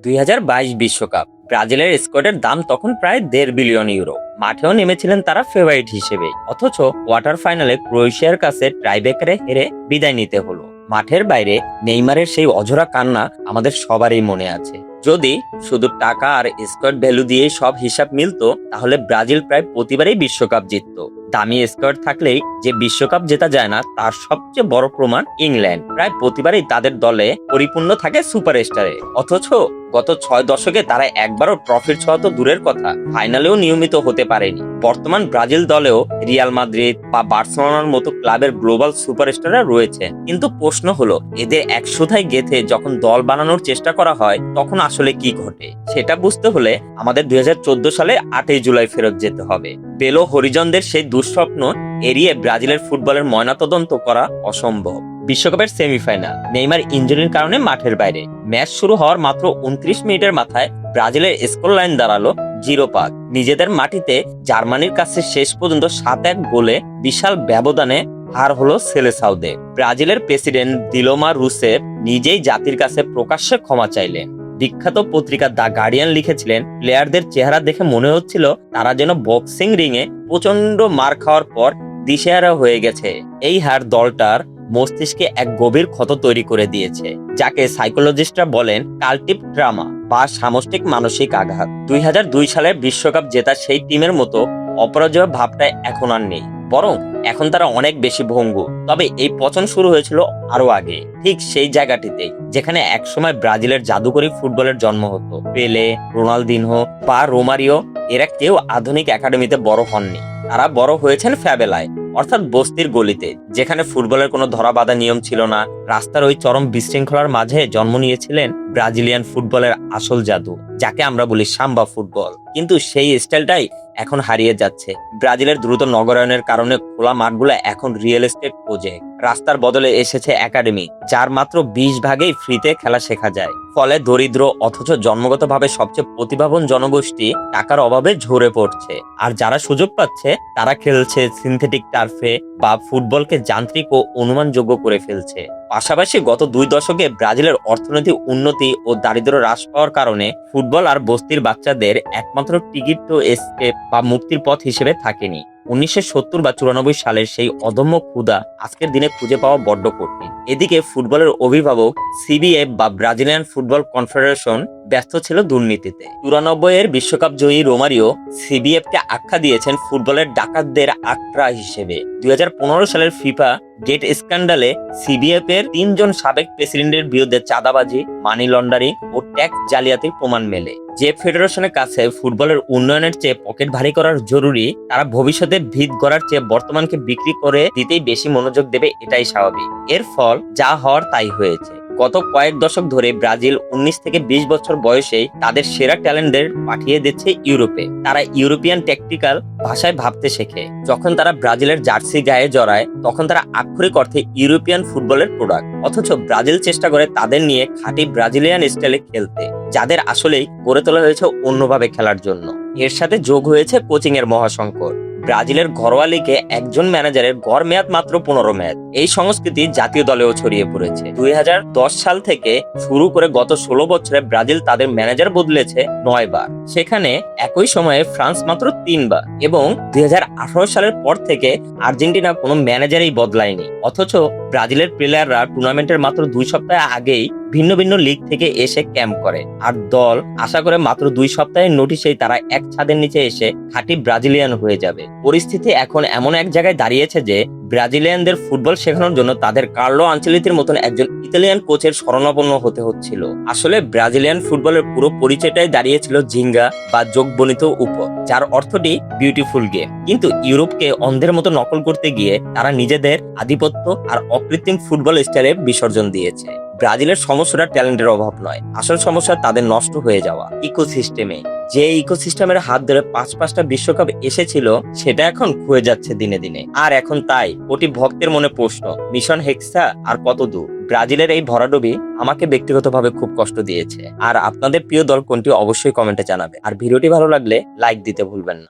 2022 বিশ্বকাপ ব্রাজিলের স্কোয়াডের দাম তখন প্রায় 1.5 বিলিয়ন ইউরো। মাঠেও নেমেছিলেন তারা ফেভারিট হিসেবে, অথচ কোয়ার্টার ফাইনালে ক্রোয়েশিয়ার কাছে টাইব্রেকারে হেরে বিদায় নিতে হলো। মাঠের বাইরে নেইমারের সেই অঝোরা কান্না আমাদের সবারই মনে আছে। যদি শুধু টাকা আর স্কোয়াড ভ্যালু দিয়ে সব হিসাব মিলতো, তাহলে ব্রাজিল প্রায় প্রতিবারই বিশ্বকাপ জিততো। দামি স্কোয়াড থাকলেই যে বিশ্বকাপ জেতা যায় না, তার সবচেয়ে বড় প্রমাণ ইংল্যান্ড। প্রায় প্রতিবারই তাদের দলে পরিপূর্ণ থাকে সুপারস্টারে, অথচ গত 6 দশকে তারা একবারও ট্রফির ছোঁয়া তো দূরের কথা, ফাইনালেও নিয়মিত হতে পারেনি। বর্তমান ব্রাজিল দলেও রিয়াল মাদ্রিদ বা বার্সেলোনার মতো ক্লাবের গ্লোবাল সুপারস্টাররা রয়েছে, কিন্তু প্রশ্ন হলো এদের একসুথায় গেথে যখন দল বানানোর চেষ্টা করা হয়, তখন আসলে কি ঘটে সেটা বুঝতে হলে আমাদের 2014 সালে 8 জুলাই ফেরত যেতে হবে। বেলো হরিজনদের সেই দুঃস্বপ্ন এড়িয়ে ব্রাজিলের ফুটবলের ময়নাতদন্ত করা অসম্ভব। বিশ্বকাপের সেমিফাইনাল, নেইমার ইনজুরির কারণে মাঠের বাইরে। ম্যাচ শুরু হওয়ার মাত্র 29 মিনিটের মাথায় ব্রাজিলের স্কোর লাইন দাঁড়ালো 0-5। নিজেদের মাটিতে জার্মানির কাছে শেষ পর্যন্ত 7-1 গোলে বিশাল ব্যবধানে হার হলো সেলেসাওতে। ব্রাজিলের প্রেসিডেন্ট দিলোমা রুসেফ নিজেই জাতির কাছে প্রকাশ্যে ক্ষমা চাইলেন। বিখ্যাত পত্রিকা দ্য গার্ডিয়ান লিখেছিলেন, প্লেয়ারদের চেহারা দেখে মনে হচ্ছিল তারা যেন বক্সিং রিংয়ে প্রচন্ড মার খাওয়ার পর দিশেহারা হয়ে গেছে। এই হার দলটার মস্তিষ্কে এক গভীর ক্ষত তৈরি করে দিয়েছে, যাকে সাইকোলজিস্টরা বলেন কালটিভ ট্রামা বা সামষ্টিক মানসিক আঘাত। 2002 সালের বিশ্বকাপ জেতা সেই টিমের মতো অপরাজয় ভাবটা এখন আর নেই, বরং এখন তারা অনেক বেশি ভঙ্গু। তবে এই পতন শুরু হয়েছিল আরো আগে, ঠিক সেই জায়গাটিতেই যেখানে একসময় ব্রাজিলের জাদুকরী ফুটবলের জন্ম হতো। পেলে, রোনালদিনহো বা রোমারিও, এরা কেউ আধুনিক একাডেমিতে বড় হননি। তারা বড় হয়েছেন ফ্যাবেলায়, অর্থাৎ বস্তির গলিতে, যেখানে ফুটবলের কোনো ধরাবাঁধা নিয়ম ছিল না। রাস্তার ওই চরম বিশৃঙ্খলার মাঝে জন্ম নিয়েছিলেন ব্রাজিলিয়ান ফুটবলের আসল জাদু, যাকে আমরা বলি সাম্বা ফুটবল। কিন্তু সেই স্টাইলটাই এখন হারিয়ে যাচ্ছে। ব্রাজিলের দ্রুত নগরায়নের কারণে খোলা মাঠগুলো এখন রিয়েল এস্টেট প্রজেক্ট। রাস্তার বদলে এসেছে একাডেমি, যার মাত্র 20 ভাগেই ফ্রিতে খেলা শেখা যায়। ফলে দরিদ্র অথচ জন্মগতভাবে সবচেয়ে প্রতিভাবান জনগোষ্ঠী টাকার অভাবে ঝরে পড়ছে, আর যারা সুযোগ পাচ্ছে তারা খেলছে সিনথেটিক টার্ফে বা ফুটবলকে যান্ত্রিক ও অনুমানযোগ্য করে ফেলছে। পাশাপাশি গত 2 দশকে ব্রাজিলের অর্থনৈতিক উন্নতি ও দারিদ্র্য হ্রাস পাওয়ার কারণে ফুটবল আর বস্তির বাচ্চাদের একমাত্র টিকিট টু এসকেপ বা মুক্তির পথ হিসেবে থাকেনি। 1970 বা 94 সালের সেই অদম্য ক্ষুধা আজকের দিনে খুঁজে পাওয়া বড্ড কঠিন। এদিকে ফুটবলের অভিভাবক সিবিএফ বা ব্রাজিলিয়ান ফুটবল কনফেডারেশন ব্যস্ত ছিল দুর্নীতিতে। 94 এর বিশ্বকাপ জয়ী রোমারিও সিবিএফ কে আখ্যা দিয়েছেন ফুটবলের ডাকাতদের আখড়া হিসেবে। 2015 সালের ফিফা গেট স্ক্যান্ডালে সিবিএফ এর 3 জন সাবেক প্রেসিডেন্টের বিরুদ্ধে চাঁদাবাজি, মানি লন্ডারিং ও ট্যাক্স জালিয়াতির প্রমাণ মেলে। যে ফেডারেশনের কাছে ফুটবলের উন্নয়নের চেয়ে পকেট ভারী করার জরুরি, তারা ভবিষ্যতে ভিত গড়ার চেয়ে বর্তমানকে বিক্রি করে দিতেই বেশি মনোযোগ দেবে, এটাই স্বাভাবিক। এর ফল যা হওয়ার তাই হয়েছে। গত কয়েক দশক ধরে ব্রাজিল 19 থেকে 20 বছর বয়সেই তাদের সেরা ট্যালেন্টদের পাঠিয়ে দিচ্ছে ইউরোপে। তারা ইউরোপিয়ান ট্যাকটিক্যাল ভাষায় ভাবতে শেখে। যখন তারা ব্রাজিলের জার্সি গায়ে জড়ায়, তখন তারা আক্ষরিক অর্থে ইউরোপিয়ান ফুটবলের প্রোডাক্ট। অথচ ব্রাজিল চেষ্টা করে তাদের নিয়ে খাঁটি ব্রাজিলিয়ান স্টাইলে খেলতে, যাদের আসলেই গড়ে তোলা হয়েছে অন্যভাবে খেলার জন্য। এর সাথে যোগ হয়েছে কোচিং এর মহাসংকট। ব্রাজিলের ঘরোয়া লিগে একজন ম্যানেজারের গড় মেয়াদ মাত্র 15 ম্যাচ। এই সংস্কৃতি জাতীয় দলেও ছড়িয়ে পড়েছে। 2010 সাল থেকে শুরু করে গত 16 বছরে ব্রাজিল তাদের ম্যানেজার বদলেছে 9 বার। সেখানে একই সময়ে ফ্রান্স মাত্র 3 বার, এবং 2018 সালের পর থেকে আর্জেন্টিনা কোনো ম্যানেজারই বদলায়নি। অথচ ব্রাজিলের প্লেয়াররা টুর্নামেন্টের মাত্র 2 সপ্তাহ আগেই ভিন্ন ভিন্ন লিগ থেকে এসে ক্যাম্প করে, আর দল আশা করে মাত্র 2 সপ্তাহের নোটিশেই তারা এক ছাদের নিচে এসে খাঁটি ব্রাজিলিয়ান হয়ে যাবে। পরিস্থিতি এখন এমন এক জায়গায় দাঁড়িয়েছে যে ব্রাজিলিয়ানদের ফুটবল শেখানোর জন্য তাদের কার্লো আঞ্চেলিতির মতন একজন ইতালিয়ান কোচের শরণাপন্ন হতে হচ্ছিল। আসলে ব্রাজিলিয়ান ফুটবলের পুরো পরিচয়টাই দাঁড়িয়েছিল জিঙ্গা বা যোগবনিত উপর, যার অর্থটি বিউটিফুল গেম। কিন্তু ইউরোপকে অন্ধের মতো নকল করতে গিয়ে তারা নিজেদের আধিপত্য আর অকৃত্রিম ফুটবল স্টাইলে বিসর্জন দিয়েছে। ব্রাজিলের সমস্যাটা ট্যালেন্টের অভাব নয়, আসল সমস্যা তাদের নষ্ট হয়ে যাওয়া ইকোসিস্টেমে। যে ইকোসিস্টেমের হাত ধরে 5-5টা বিশ্বকাপ এসেছিল, সেটা এখন ক্ষয়ে যাচ্ছে দিনে দিনে। আর এখন তাই কোটি ভক্তের মনে প্রশ্ন, মিশন হেক্সা আর কত দূর? ব্রাজিলের এই ভরাডুবি আমাকে ব্যক্তিগতভাবে খুব কষ্ট দিয়েছে। আর আপনাদের প্রিয় দল কোনটি অবশ্যই কমেন্টে জানাবে। আর ভিডিওটি ভালো লাগলে লাইক দিতে ভুলবেন না।